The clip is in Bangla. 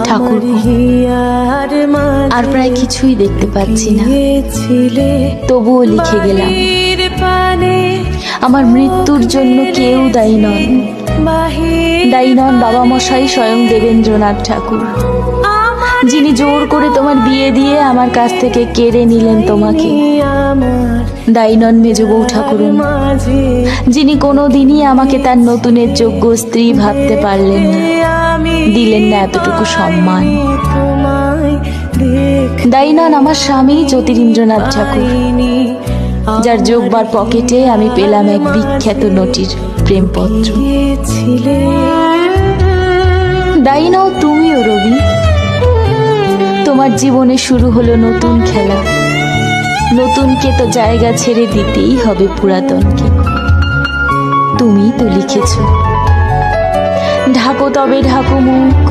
ঠাকুর, আর প্রায় কিছুই দেখতে পাচ্ছি না, তবুও লিখে গেলাম। আমার মৃত্যুর জন্য কেউ দায়ী নন, দায়ী নন বাবা মশাই স্বয়ং দেবেন্দ্রনাথ ঠাকুর, যিনি জোর করে তোমার বিয়ে দিয়ে আমার কাছ থেকে কেড়ে নিলেন তোমাকে। দায়ী নন মেজ বউ ঠাকুরন, যিনি কোনোদিনই আমাকে তার নতুনের যোগ্য স্ত্রী ভাবতে পারলেন না, দিলেন না এতটুকু সম্মান। দায়ী নন আমার স্বামী জ্যোতিরিন্দ্রনাথ ঠাকুর, যার যোগবার পকেটে আমি পেলাম এক বিখ্যাত নটির প্রেমপত্র। দায়ী নও তুমিও রবি, তোমার জীবনে শুরু হলো নতুন খেলা। নতুনকে তো জায়গা ছেড়ে দিতেই হবে পুরাতনকে। তুমি তো লিখেছ, ঢাকো তবে ঢাকো মুখ,